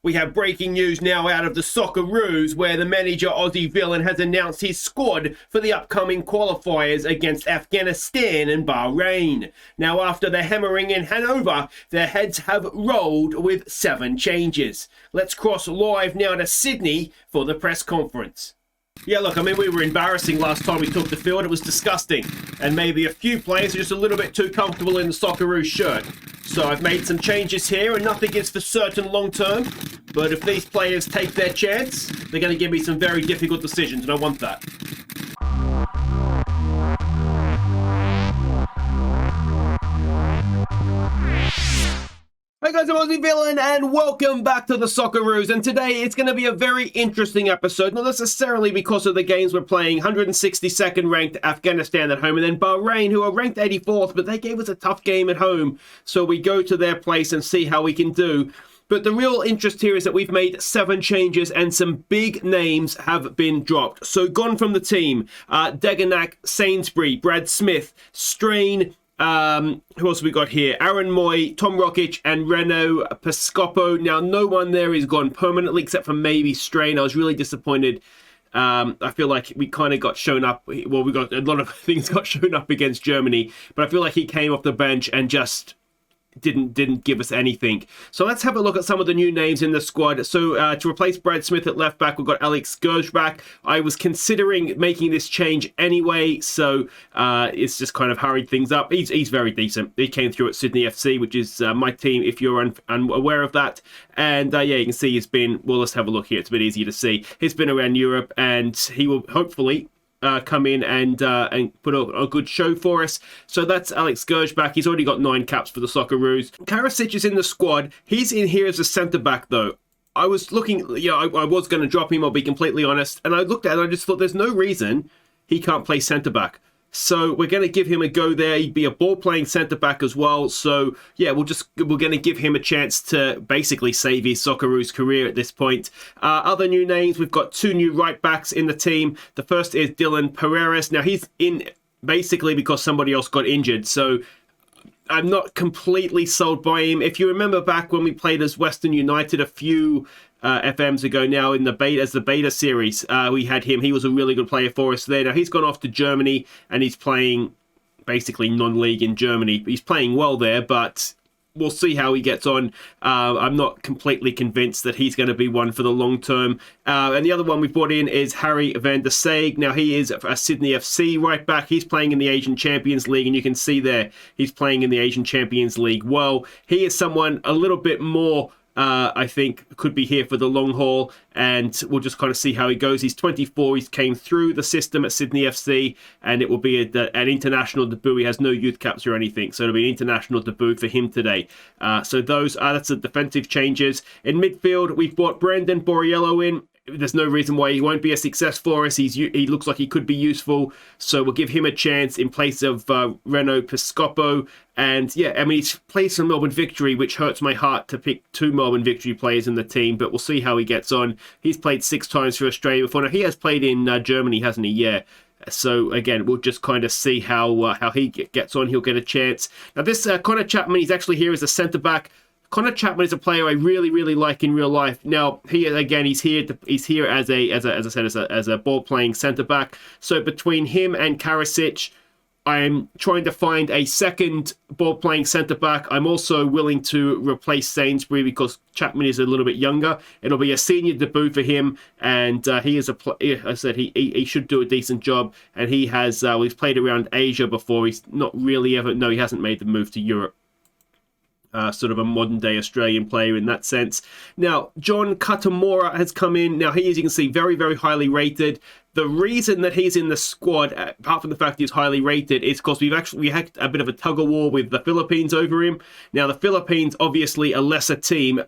We have breaking news now out of the Socceroos, where the manager Aussie villain has announced his squad for the upcoming qualifiers against Afghanistan and Bahrain. Now, after the hammering in Hanover, their heads have rolled with 7 changes. Let's cross live now to Sydney for the press conference. Yeah, look, I mean, we were embarrassing last time we took the field. It was disgusting. And maybe a few players are just a little bit too comfortable in the Socceroos shirt. So I've made some changes here, and nothing is for certain long term. But if these players take their chance, they're going to give me some very difficult decisions, and I want that. Hey guys, I'm Aussie Villain and welcome back to the Socceroos, and today it's going to be a very interesting episode, not necessarily because of the games we're playing. 162nd ranked Afghanistan at home, and then Bahrain, who are ranked 84th, but they gave us a tough game at home, so we go to their place and see how we can do. But the real interest here is that we've made 7 changes and some big names have been dropped. So gone from the team, Degenak, Sainsbury, Brad Smith, Strain, who else have we got here? Aaron Moy, Tom Rokic, and Reno Piscopo. Now, no one there is gone permanently except for maybe Strain. I was really disappointed. I feel like we kind of got shown up. Well, we got a lot of things got shown up against Germany, but I feel like he came off the bench and just didn't give us anything. So let's have a look at some of the new names in the squad. So to replace Brad Smith at left back, we've got Alex Gershbach. I was considering making this change anyway, so it's just kind of hurried things up. He's very decent. He came through at Sydney FC, which is my team, if you're unaware of that. And yeah, you can see he's been, well, let's have a look here. It's a bit easier to see. He's been around Europe, and he will hopefully come in and put a good show for us. So that's Alex Gershbach. He's already got 9 caps for the Socceroos. Karasic is in the squad. He's in here as a centre-back, though. I was looking, I was going to drop him, I'll be completely honest. And I looked at it and I just thought there's no reason he can't play centre-back. So we're going to give him a go there. He'd be a ball-playing centre-back as well. So, yeah, we're going to give him a chance to basically save his Socceroos career at this point. Other new names, we've got 2 new right-backs in the team. The first is Dylan Pereira. Now, he's in basically because somebody else got injured. So I'm not completely sold by him. If you remember back when we played as Western United a few FMs ago now in the beta series, we had him. He was a really good player for us there. Now he's gone off to Germany and he's playing basically non-league in Germany. He's playing well there, but we'll see how he gets on. I'm not completely convinced that he's going to be one for the long term. And the other one we brought in is Harry van der Saeg. Now he is a Sydney FC right back. He's playing in the Asian Champions League, and you can see there he's playing in the Asian Champions League well. He is someone a little bit more I think could be here for the long haul, and we'll just kind of see how he goes. He's 24. He came through the system at Sydney FC, and it will be an international debut. He has no youth caps or anything, so it'll be an international debut for him today. So that's the defensive changes. In midfield, we've brought Brandon Borriello in. There's no reason why he won't be a success for us. He looks like he could be useful, so we'll give him a chance in place of Reno Piscopo. And yeah, I mean, he's played some Melbourne Victory, which hurts my heart to pick 2 Melbourne Victory players in the team, but we'll see how he gets on. He's played 6 times for Australia before. Now, he has played in Germany, hasn't he? Yeah. So again, we'll just kind of see how he gets on. He'll get a chance. Now, this Connor Chapman, he's actually here as a centre-back. Connor Chapman is a player I really, really like in real life. Now, he's here as a ball-playing centre-back. So between him and Karasic, I'm trying to find a second ball-playing centre-back. I'm also willing to replace Sainsbury because Chapman is a little bit younger. It'll be a senior debut for him, and he is I said he should do a decent job. And he has he's played around Asia before. He's not really he hasn't made the move to Europe. Sort of a modern-day Australian player in that sense. Now, John Katamora has come in. Now, he is, you can see, very, very highly rated. The reason that he's in the squad, apart from the fact he's highly rated, is because we had a bit of a tug-of-war with the Philippines over him. Now, the Philippines, obviously a lesser team,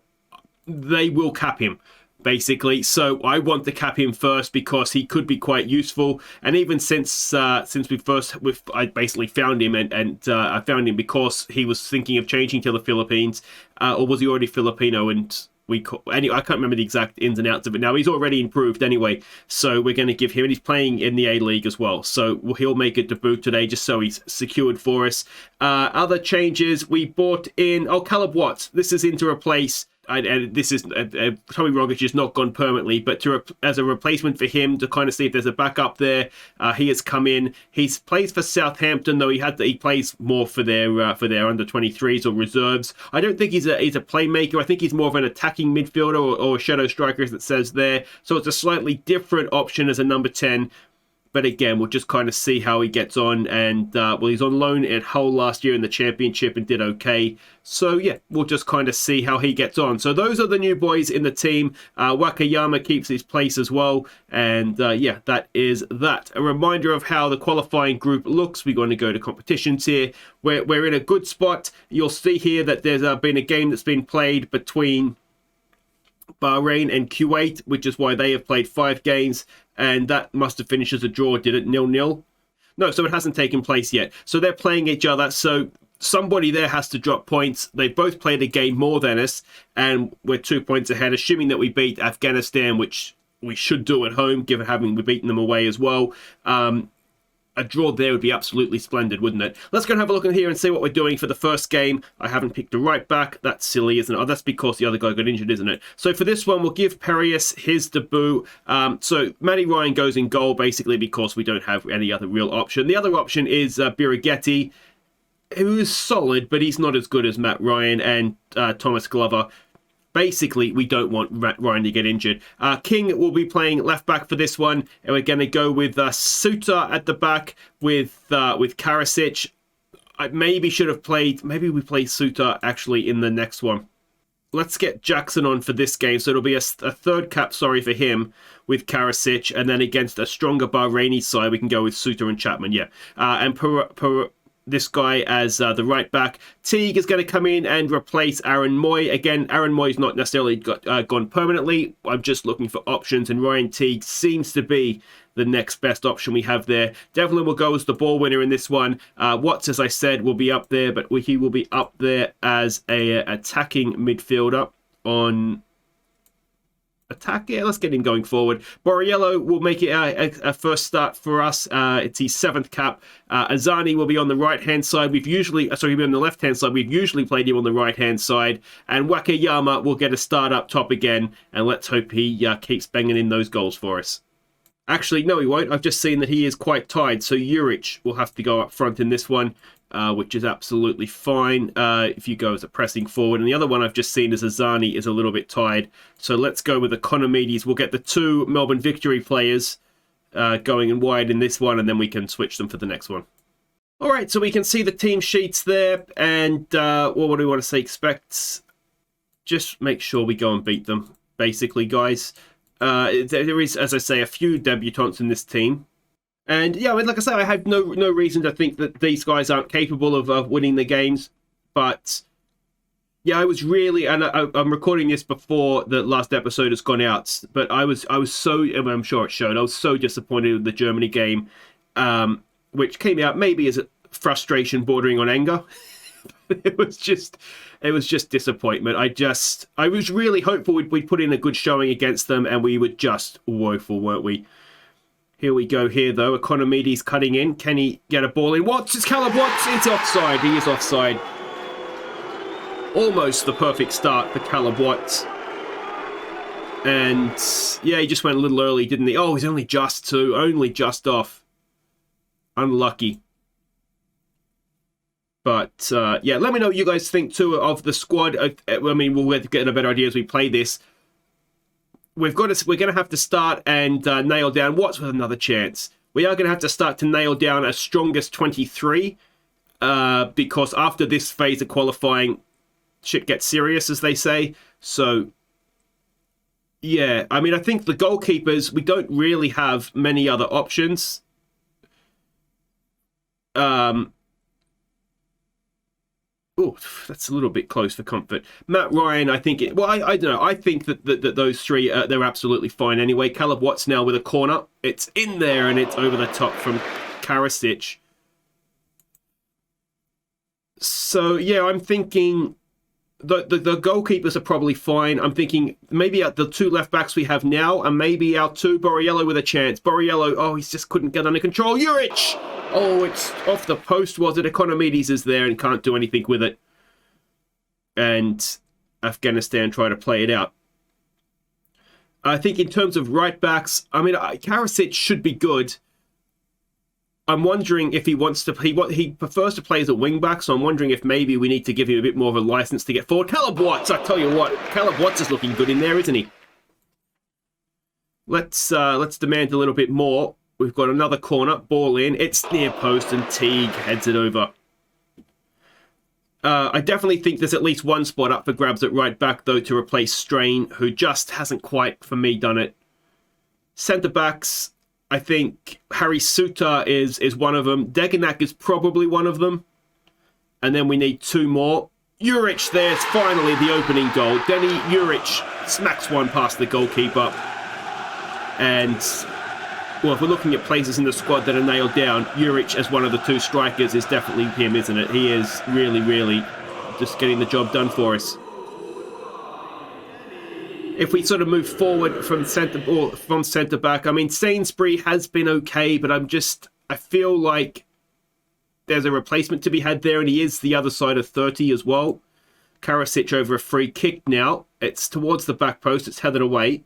they will cap him, basically. So I want to cap him first because he could be quite useful. And even since I basically found him, and I found him because he was thinking of changing to the Philippines, or was he already Filipino? And anyway, I can't remember the exact ins and outs of it now. He's already improved anyway, so we're going to give him, and he's playing in the A-League as well, so he'll make a debut today just so he's secured for us. Other changes, we brought in Caleb Watts. This is in to replace and this is Tommy Rogic is not gone permanently, but as a replacement for him to kind of see if there's a backup there, he has come in. He plays for Southampton, though he plays more for their under 23s or reserves. I don't think he's a playmaker. I think he's more of an attacking midfielder or a shadow striker, as it says there. So it's a slightly different option as a number 10. But again, we'll just kind of see how he gets on. And, he's on loan at Hull last year in the Championship and did okay. So, yeah, we'll just kind of see how he gets on. So those are the new boys in the team. Wakayama keeps his place as well. And, yeah, that is that. A reminder of how the qualifying group looks. We're going to go to competitions here. We're in a good spot. You'll see here that there's been a game that's been played between Bahrain and Kuwait, which is why they have played 5 games, and that must have finished as a draw, did it? 0-0? No, so it hasn't taken place yet. So they're playing each other, so somebody there has to drop points. They both played a game more than us, and we're 2 points ahead, assuming that we beat Afghanistan, which we should do at home, given having we beaten them away as well. A draw there would be absolutely splendid, wouldn't it? Let's go and have a look in here and see what we're doing for the first game. I haven't picked a right back. That's silly, isn't it? Oh, that's because the other guy got injured, isn't it? So for this one, we'll give Perius his debut. So Matty Ryan goes in goal, basically, because we don't have any other real option. The other option is Birighetti, who is solid, but he's not as good as Matt Ryan and Thomas Glover. Basically, we don't want Ryan to get injured. King will be playing left back for this one, and we're going to go with Suter at the back with Karasic. I maybe should have played. Maybe we play Suter actually in the next one. Let's get Jackson on for this game, so it'll be a third cap. Sorry for him with Karasic, and then against a stronger Bahraini side, we can go with Suter and Chapman. Yeah, and this guy as the right back. Teague is going to come in and replace Aaron Moy. Again, Aaron Moy's not necessarily gone permanently. I'm just looking for options, and Ryan Teague seems to be the next best option we have there. Devlin will go as the ball winner in this one. Watts, as I said, will be up there, but he will be up there as a attacking midfielder on attack. Yeah, let's get him going forward. Borriello will make it a first start for us. It's his 7th cap. Azani will be on the right-hand side. He'll be on the left-hand side. We've usually played him on the right-hand side. And Wakayama will get a start up top again. And let's hope he keeps banging in those goals for us. Actually, no, he won't. I've just seen that he is quite tired. So Juric will have to go up front in this one, which is absolutely fine if you go as a pressing forward. And the other one I've just seen is Azani is a little bit tired. So let's go with Economides. We'll get the 2 Melbourne Victory players going in wide in this one, and then we can switch them for the next one. All right, so we can see the team sheets there. And what do we want to say? Expect. Just make sure we go and beat them, basically, guys. There is, as I say, a few debutants in this team. And yeah, I mean, like I say, I have no reason to think that these guys aren't capable of winning the games. But yeah, I was really, and I'm recording this before the last episode has gone out. But I was so, I'm sure it showed, I was so disappointed with the Germany game, which came out maybe as a frustration bordering on anger. It was just disappointment. I was really hopeful we'd put in a good showing against them, and we were just woeful, weren't we? Here we go here, though. Economides cutting in. Can he get a ball in? Watts! It's Caleb Watts! It's offside. He is offside. Almost the perfect start for Caleb Watts. And, yeah, he just went a little early, didn't he? Oh, he's only just off. Unlucky. But, yeah, let me know what you guys think, too, of the squad. I mean, we'll get a better idea as we play this. We're going to have to start and nail down Watts with another chance. We are going to have to start to nail down a strongest 23 because after this phase of qualifying, shit gets serious, as they say. So, yeah, I mean, I think the goalkeepers, we don't really have many other options. Oh, that's a little bit close for comfort. Matt Ryan, I think... I don't know. I think that those three, they're absolutely fine anyway. Caleb Watts now with a corner. It's in there and it's over the top from Karasic. So, yeah, I'm thinking... The goalkeepers are probably fine. I'm thinking maybe the 2 left-backs we have now and maybe our 2, Borriello with a chance. Borriello, he just couldn't get under control. Juric! Oh, it's off the post, was it? Economides is there and can't do anything with it. And, Afghanistan try to play it out. I think in terms of right backs, I mean, Karasic should be good. I'm wondering if he wants to. He prefers to play as a wing back, so I'm wondering if maybe we need to give him a bit more of a license to get forward. Caleb Watts, I tell you what, Caleb Watts is looking good in there, isn't he? Let's demand a little bit more. We've got another corner, ball in. It's near post, and Teague heads it over. I definitely think there's at least one spot up for grabs at right back, though, to replace Strain, who just hasn't quite, for me, done it. Centre backs, I think Harry Suter is one of them. Degenak is probably one of them. And then we need two more. Juric, there's finally the opening goal. Denny Juric smacks one past the goalkeeper. And, well, if we're looking at places in the squad that are nailed down, Juric as one of the two strikers is definitely him, isn't it? He is really, really just getting the job done for us. If we sort of move forward from centre back, I mean, Sainsbury has been okay, but I feel like there's a replacement to be had there, and he is the other side of 30 as well. Karasic over a free kick now. It's towards the back post. It's headed away.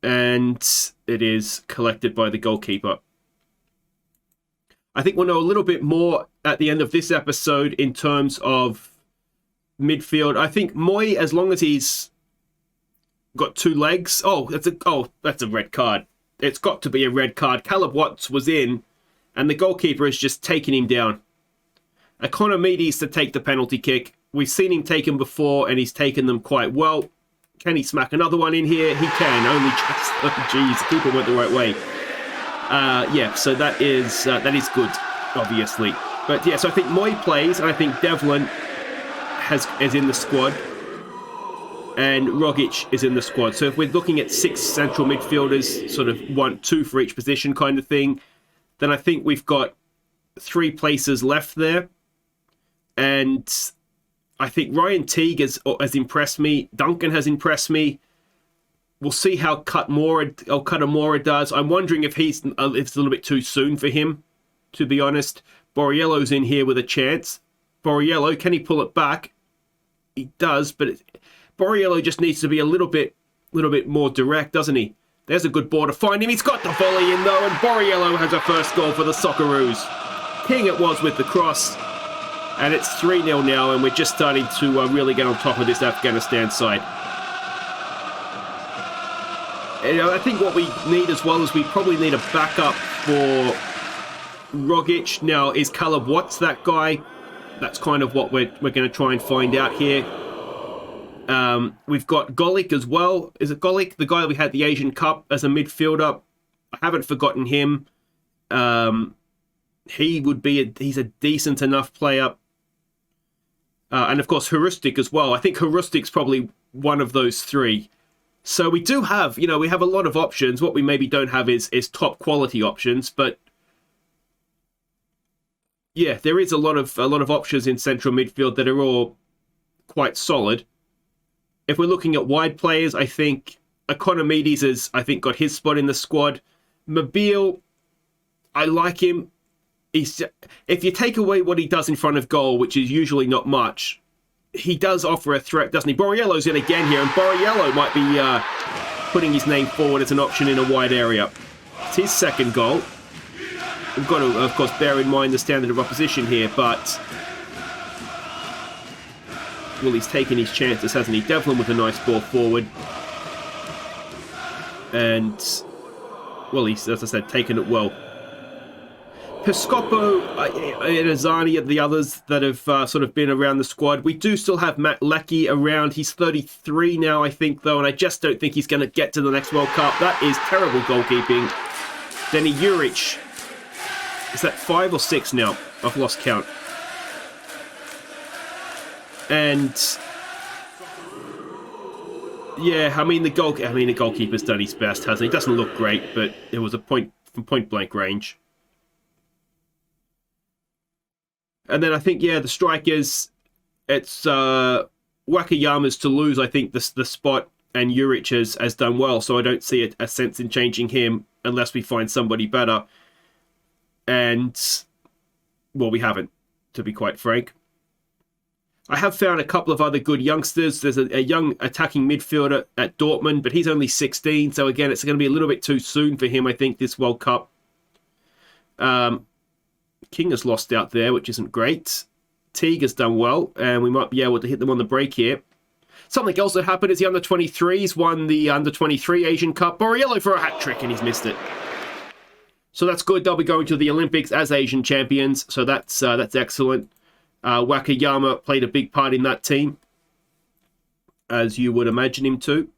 And it is collected by the goalkeeper. I think we'll know a little bit more at the end of this episode in terms of midfield. I think Moy, as long as he's got two legs. That's a red card. It's got to be a red card. Caleb Watts was in, and the goalkeeper has just taken him down. Economides to take the penalty kick. We've seen him take them before, and he's taken them quite well. Can he smack another one in here? He can. Only just... Oh, geez, the keeper went the right way. So that is good, obviously. But yeah, so I think Moy plays, and I think Devlin is in the squad. And Rogic is in the squad. So if we're looking at 6 central midfielders, sort of 2 for each position kind of thing, then I think we've got 3 places left there. And I think Ryan Teague has impressed me. Duncan has impressed me. We'll see how Cutamora does. I'm wondering if it's a little bit too soon for him, to be honest. Borriello's in here with a chance. Borriello, can he pull it back? He does, but Borriello just needs to be a little bit more direct, doesn't he? There's a good ball to find him. He's got the volley in, though, and Borriello has a first goal for the Socceroos. King it was with the cross. And it's 3-0 now, and we're just starting to really get on top of this Afghanistan side. And I think what we need as well is we probably need a backup for Rogic. Now, is Caleb Watts that guy? That's kind of what we're going to try and find out here. We've got Golik as well. Is it Golik? The guy that we had the Asian Cup as a midfielder. I haven't forgotten him. He's a decent enough player. And of course, Heuristic as well. I think Heuristic's probably one of those 3. So we do have, we have a lot of options. What we maybe don't have is top quality options, but yeah, there is a lot of options in central midfield that are all quite solid. If we're looking at wide players, I think Economides has, got his spot in the squad. Mobile, I like him. If you take away what he does in front of goal, which is usually not much, he does offer a threat, doesn't he? Borriello's in again here, and Borriello might be putting his name forward as an option in a wide area. It's his second goal. We've got to, of course, bear in mind the standard of opposition here, but well, he's taken his chances, hasn't he? Devlin with a nice ball forward. And, well, he's, as I said, taken it well. Piscopo, Azani, and the others that have sort of been around the squad. We do still have Matt Leckie around. He's 33 now, I think, though, and I just don't think he's going to get to the next World Cup. That is terrible goalkeeping. Denny Juric. Is that 5 or 6 now? I've lost count. And yeah, the goalkeeper's done his best, hasn't he? He doesn't look great, but it was a point from point blank range. And then I think, yeah, the strikers, it's Wakayama's to lose, I think, the spot, and Juric has done well, so I don't see a sense in changing him unless we find somebody better. And, well, we haven't, to be quite frank. I have found a couple of other good youngsters. There's a young attacking midfielder at Dortmund, but he's only 16. So again, it's going to be a little bit too soon for him, I think, this World Cup. King has lost out there, which isn't great. Teague has done well, and we might be able to hit them on the break here. Something else that happened is the under-23s won the under-23 Asian Cup. Borriello for a hat-trick, and he's missed it. So that's good. They'll be going to the Olympics as Asian champions, so that's excellent. Wakayama played a big part in that team, as you would imagine him to.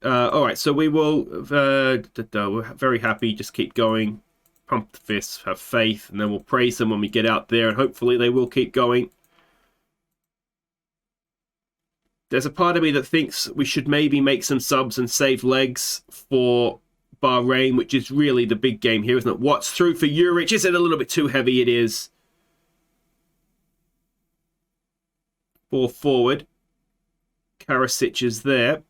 All right, so we will... we're very happy. Just keep going. Pump the fists, have faith, and then we'll praise them when we get out there, and hopefully they will keep going. There's a part of me that thinks we should maybe make some subs and save legs for Bahrain, which is really the big game here, isn't it? Watts through for Juric. Is it a little bit too heavy? It is. Ball forward. Karasic is there.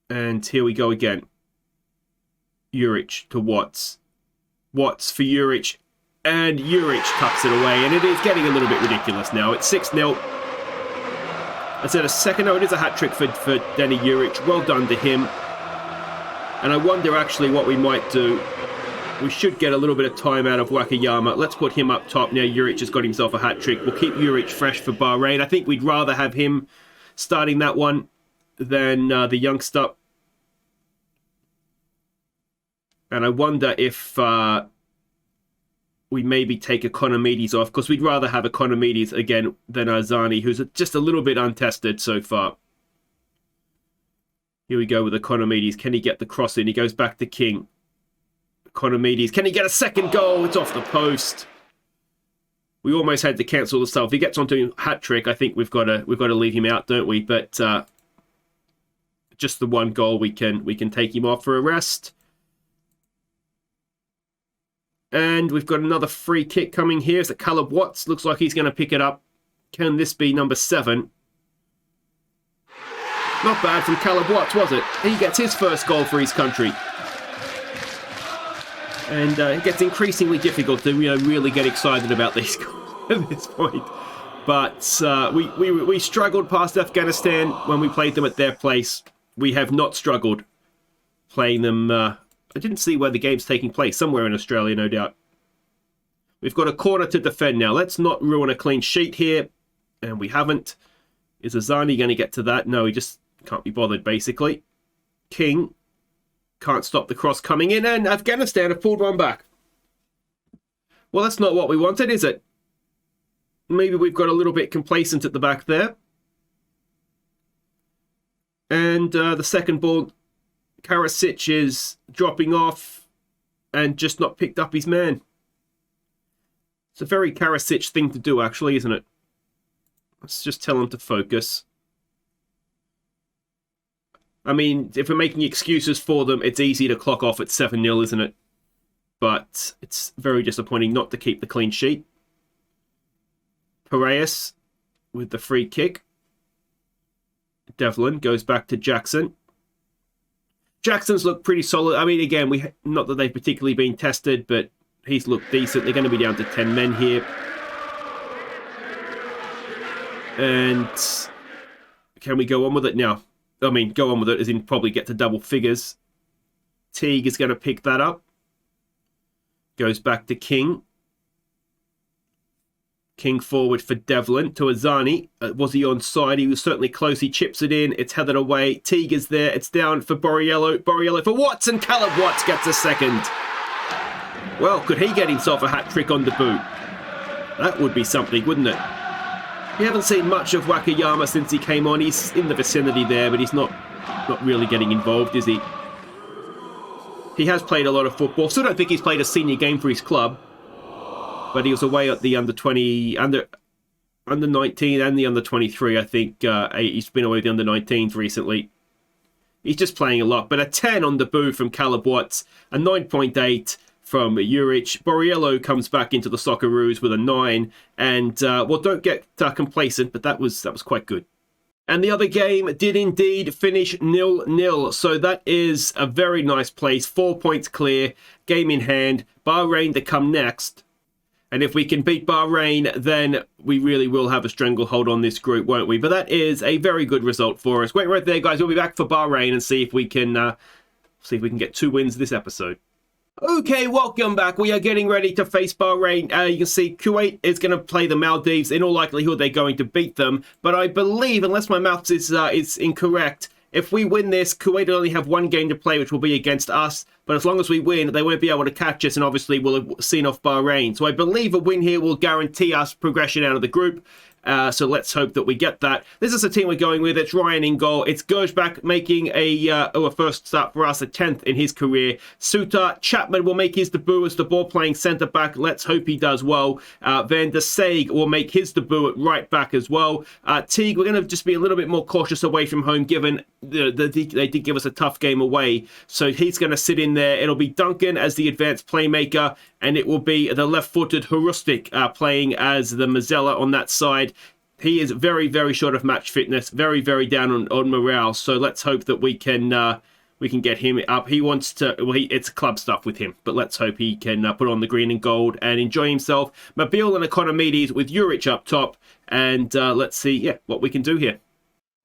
And here we go again. Juric to Watts. Watts for Juric. And Juric tucks it away. And it is getting a little bit ridiculous now. It's 6-0. I said a second. No, it is a hat-trick for Danny Juric. Well done to him. And I wonder actually what we might do. We should get a little bit of time out of Wakayama. Let's put him up top now. Juric has got himself a hat-trick. We'll keep Juric fresh for Bahrain. I think we'd rather have him starting that one than the youngster. And I wonder if we maybe take Economides off, because we'd rather have Economides again than Arzani, who's just a little bit untested so far. Here we go with Economides. Can he get the cross in? He goes back to King. Economides. Can he get a second goal? It's off the post. We almost had to cancel the sub. If he gets onto a hat-trick, I think we've got to leave him out, don't we? But just the one goal, we can take him off for a rest. And we've got another free kick coming here. It's Caleb Watts. Looks like he's going to pick it up. Can this be number 7? Not bad from Caleb Watts, was it? He gets his first goal for his country. And it gets increasingly difficult to really get excited about these goals at this point. But we struggled past Afghanistan when we played them at their place. We have not struggled playing them... I didn't see where the game's taking place. Somewhere in Australia, no doubt. We've got a corner to defend now. Let's not ruin a clean sheet here. And we haven't. Is Azani going to get to that? No, he just can't be bothered, basically. King can't stop the cross coming in. And Afghanistan have pulled one back. Well, that's not what we wanted, is it? Maybe we've got a little bit complacent at the back there. And the second ball... Karasic is dropping off and just not picked up his man. It's a very Karasic thing to do, actually, isn't it? Let's just tell him to focus. I mean, if we're making excuses for them, it's easy to clock off at 7-0, isn't it? But it's very disappointing not to keep the clean sheet. Piraeus with the free kick. Devlin goes back to Jackson. Jackson's looked pretty solid. I mean, again, not that they've particularly been tested, but he's looked decent. They're going to be down to 10 men here. And can we go on with it now? I mean, go on with it as in probably get to double figures. Teague is going to pick that up. Goes back to King. King forward for Devlin to Azani. Was he onside? He was certainly close. He chips it in. It's headed away. Teague is there. It's down for Borriello. Borriello for Watts, and Caleb Watts gets a second. Well, could he get himself a hat-trick on debut? That would be something, wouldn't it? We haven't seen much of Wakayama since he came on. He's in the vicinity there, but he's not really getting involved, is he? He has played a lot of football. Still don't think he's played a senior game for his club. But he was away at the under-20, under-19 and the under-23, I think. He's been away with the under-19s recently. He's just playing a lot. But a 10 on debut from Caleb Watts, a 9.8 from Juric. Borriello comes back into the Socceroos with a 9. And, well, don't get complacent, but that was quite good. And the other game did indeed finish 0-0. So that is a very nice place. 4 points clear, game in hand. Bahrain to come next. And if we can beat Bahrain, then we really will have a stranglehold on this group, won't we? But that is a very good result for us. Wait right there, guys. We'll be back for Bahrain and see if we can get 2 wins this episode. Okay, welcome back. We are getting ready to face Bahrain. You can see Kuwait is going to play the Maldives. In all likelihood, they're going to beat them. But I believe, unless my maths is incorrect, if we win this, Kuwait will only have 1 game to play, which will be against us. But as long as we win, they won't be able to catch us, and obviously we'll have seen off Bahrain. So I believe a win here will guarantee us progression out of the group. So let's hope that we get that. This is the team we're going with. It's Ryan in goal. It's Gershbach making a first start for us, a 10th in his career. Suter Chapman will make his debut as the ball-playing centre-back. Let's hope he does well. Van der Saeg will make his debut at right-back as well. Teague, we're going to just be a little bit more cautious away from home, given they did give us a tough game away. So he's going to sit in there. It'll be Duncan as the advanced playmaker, and it will be the left-footed Hrustic playing as the Mazzella on that side. He is very, very short of match fitness, very, very down on morale. So let's hope that we can get him up. He wants to. Well, it's club stuff with him, but let's hope he can put on the green and gold and enjoy himself. Mobile and Economides with Juric up top, and let's see, what we can do here.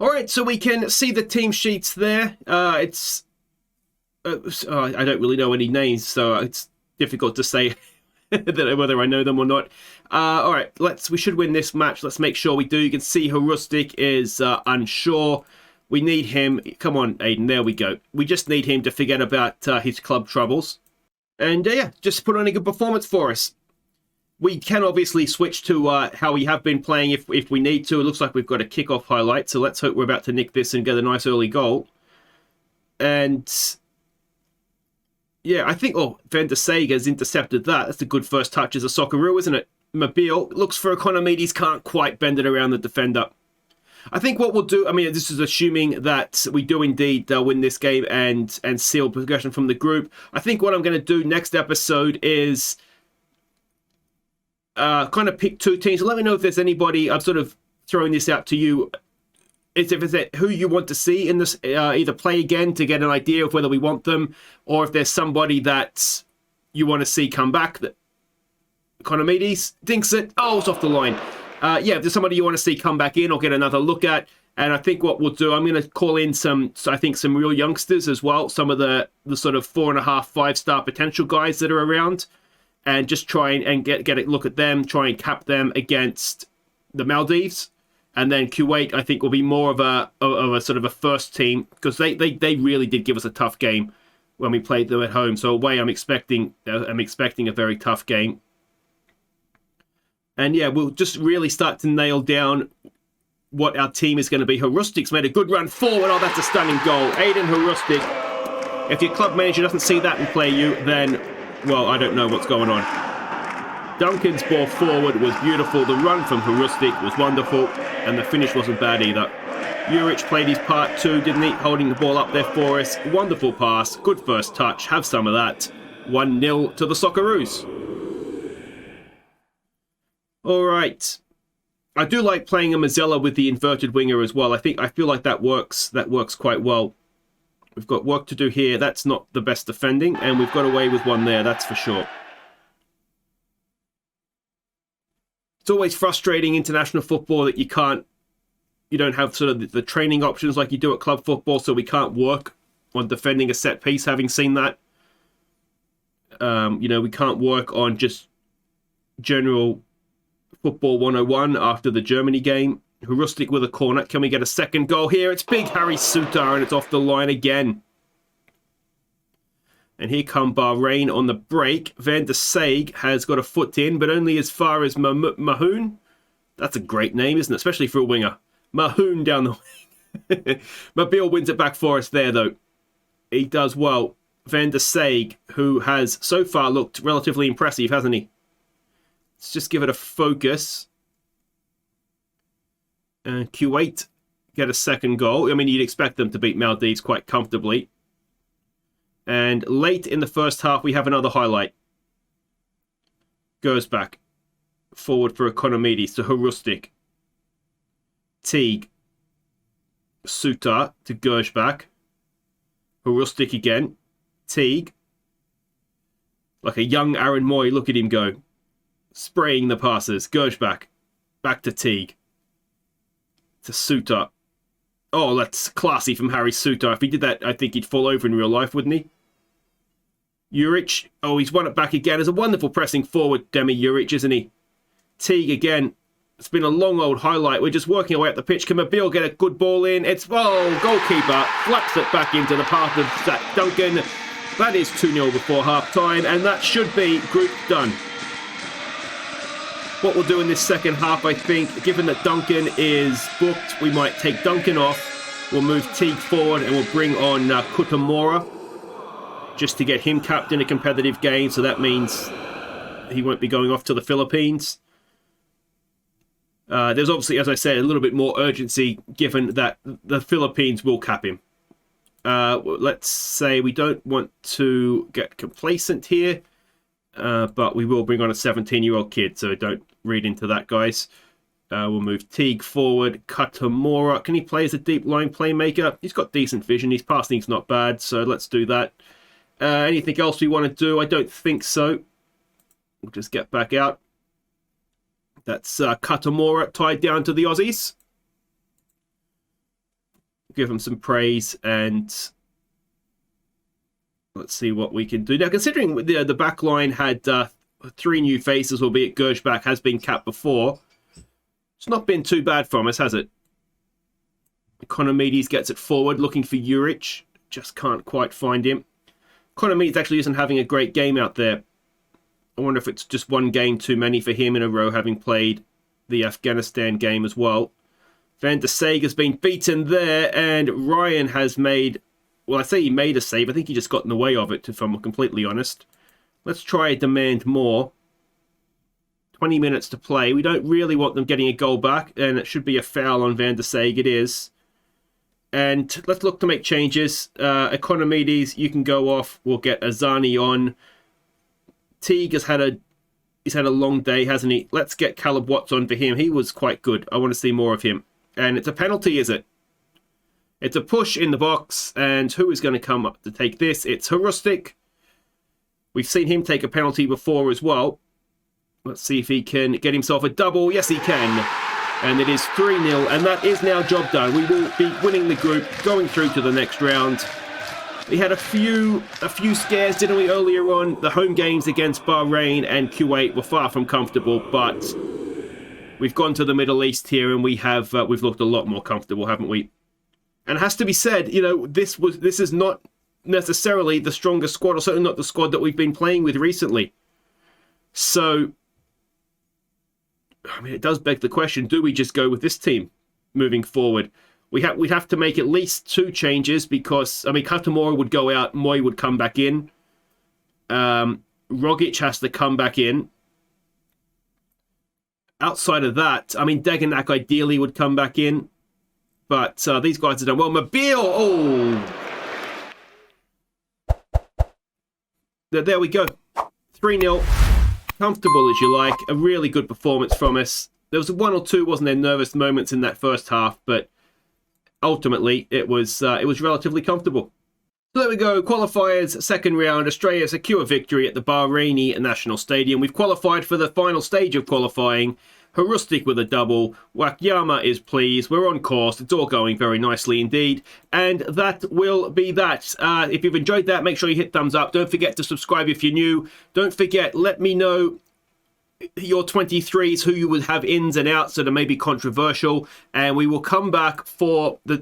All right, so we can see the team sheets there. I don't really know any names, so it's difficult to say whether I know them or not. All right, we should win this match. Let's make sure we do. You can see Hrustic is unsure. We need him. Come on, Aiden. There we go. We just need him to forget about his club troubles. And just put on a good performance for us. We can obviously switch to how we have been playing if we need to. It looks like we've got a kickoff highlight, so let's hope we're about to nick this and get a nice early goal. And yeah, I think, Van der Saeg has intercepted that. That's a good first touch as a Socceroo, isn't it? Mobile looks for Economides, can't quite bend it around the defender. I think what we'll do, this is assuming that we do indeed win this game and seal progression from the group. I think what I'm going to do next episode is kind of pick 2 teams. Let me know if there's anybody, I'm sort of throwing this out to you, if it's who you want to see in this, either play again to get an idea of whether we want them, or if there's somebody that you want to see come back. That Economides dinks it. Oh, it's off the line. If there's somebody you want to see come back in or get another look at. And I think what we'll do, I'm going to call in some real youngsters as well. Some of the sort of 4.5, 5-star potential guys that are around, and just try and get a look at them, try and cap them against the Maldives. And then Kuwait, I think, will be more of a sort of a first team, because they really did give us a tough game when we played them at home. So away, I'm expecting a very tough game. And we'll just really start to nail down what our team is going to be. Hrustic's made a good run forward. Oh, that's a stunning goal. Aiden Hrustic. If your club manager doesn't see that and play you, then, well, I don't know what's going on. Duncan's ball forward was beautiful. The run from Hrustic was wonderful. And the finish wasn't bad either. Juric played his part too, didn't he? Holding the ball up there for us. Wonderful pass. Good first touch. Have some of that. 1-0 to the Socceroos. All right. I do like playing a Mazzella with the inverted winger as well. I feel like that works quite well. We've got work to do here. That's not the best defending, and we've got away with one there, that's for sure. It's always frustrating international football that you don't have sort of the training options like you do at club football, so we can't work on defending a set piece, having seen that. We can't work on just general football 101 after the Germany game. Hrustic with a corner. Can we get a second goal here? It's big Harry Suter, and it's off the line again. And here come Bahrain on the break. Van der Saeg has got a foot in, but only as far as Mahoon. That's a great name, isn't it? Especially for a winger. Mahoon down the wing. Mobile wins it back for us there, though. He does well. Van der Saeg, who has so far looked relatively impressive, hasn't he? Let's just give it a focus. Kuwait get a second goal. You'd expect them to beat Maldives quite comfortably. And late in the first half, we have another highlight. Goes back. Forward for Economides to Hrustic. Teague. Suter to Gershbach. Hrustic again. Teague. Like a young Aaron Moy. Look at him go. spraying the passes. Gershbach. Back to Teague. To Suter. Oh, that's classy from Harry Suter. If he did that, I think he'd fall over in real life, wouldn't he? Juric. Oh, he's won it back again. It's a wonderful pressing forward, Demi Juric, isn't he? Teague again. It's been a long old highlight. We're just working our way up the pitch. Can Mobile get a good ball in? It's, oh, goalkeeper flaps it back into the path of Zach Duncan. That is 2-0 before half-time, and that should be group done. What we'll do in this second half, I think, given that Duncan is booked, we might take Duncan off. We'll move Teague forward, and we'll bring on Kutamora just to get him capped in a competitive game. So that means he won't be going off to the Philippines. There's obviously, as I said, a little bit more urgency given that the Philippines will cap him. Let's say we don't want to get complacent here, but we will bring on a 17-year-old kid, so don't read into that, guys. We'll move Teague forward. Katamora, can he play as a deep line playmaker? He's got decent vision. His passing's not bad, so let's do that. Anything else we want to do? I don't think so. We'll just get back out. That's Katamora tied down to the Aussies. Give him some praise, and let's see what we can do. Now, considering the back line had 3 new faces, albeit Gershbach has been capped before, it's not been too bad from us, has it? Economides gets it forward, looking for Juric. Just can't quite find him. Economides actually isn't having a great game out there. I wonder if it's just one game too many for him in a row, having played the Afghanistan game as well. Van der Sage has been beaten there, and Ryan has made... Well, I say he made a save. I think he just got in the way of it, if I'm completely honest. Let's try a demand more. 20 minutes to play. We don't really want them getting a goal back, and it should be a foul on Van der Sage. It is. And let's look to make changes. Economides, you can go off. We'll get Azani on. Teague has had a long day, hasn't he? Let's get Caleb Watts on for him. He was quite good. I want to see more of him. And it's a penalty, is it? It's a push in the box. And who is going to come up to take this? It's Harustik. We've seen him take a penalty before as well. Let's see if he can get himself a double. Yes, he can. And it is 3-0. And that is now job done. We will be winning the group, going through to the next round. We had a few scares, didn't we, earlier on? The home games against Bahrain and Kuwait were far from comfortable, but we've gone to the Middle East here, and we've looked a lot more comfortable, haven't we? And it has to be said, you know, this is not necessarily the strongest squad, or certainly not the squad that we've been playing with recently. So, I mean, it does beg the question: do we just go with this team moving forward? We'd have to make at least 2 changes because, I mean, Katamora would go out, Moy would come back in. Rogic has to come back in. Outside of that, I mean, Degenak ideally would come back in. But these guys have done well. Mobile, oh! There we go. 3-0. Comfortable as you like. A really good performance from us. There was 1 or 2, wasn't there, nervous moments in that first half, but ultimately, it was relatively comfortable. So there we go, qualifiers, second round. Australia secure victory at the Bahraini National Stadium. We've qualified for the final stage of qualifying. Harustik with a double. Wakyama is pleased. We're on course. It's all going very nicely indeed. And that will be that. If you've enjoyed that, make sure you hit thumbs up. Don't forget to subscribe if you're new. Don't forget, let me know your 23s, who you would have ins and outs that are maybe controversial, and we will come back for the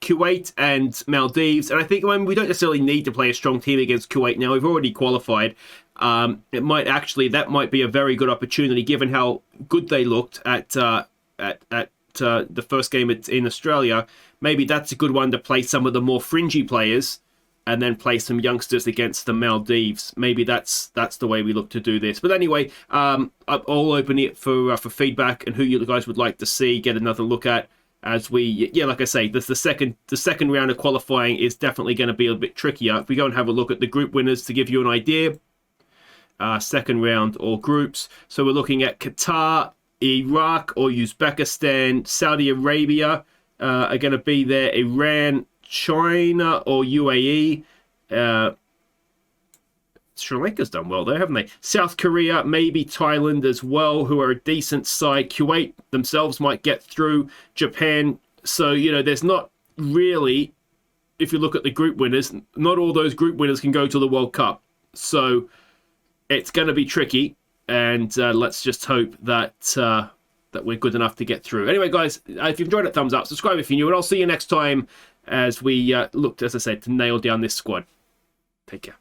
Kuwait and Maldives. And I think we don't necessarily need to play a strong team against Kuwait now. We've already qualified. That might be a very good opportunity given how good they looked at the first game in Australia. Maybe that's a good one to play some of the more fringy players and then play some youngsters against the Maldives. Maybe that's the way we look to do this. But anyway, I'll open it for feedback and who you guys would like to see, get another look at as we, like I say, the second round of qualifying is definitely going to be a bit trickier. If we go and have a look at the group winners to give you an idea, second round or groups. So we're looking at Qatar, Iraq or Uzbekistan, Saudi Arabia are going to be there, Iran, China or UAE, Sri Lanka's done well there, haven't they? South Korea, maybe Thailand as well, who are a decent side. Kuwait themselves might get through. Japan. So, you know, there's not really, if you look at the group winners, not all those group winners can go to the World Cup. So it's going to be tricky. And let's just hope that that we're good enough to get through. Anyway, guys, if you've enjoyed it, thumbs up, subscribe if you're new, and I'll see you next time as we looked, as I said, to nail down this squad. Take care.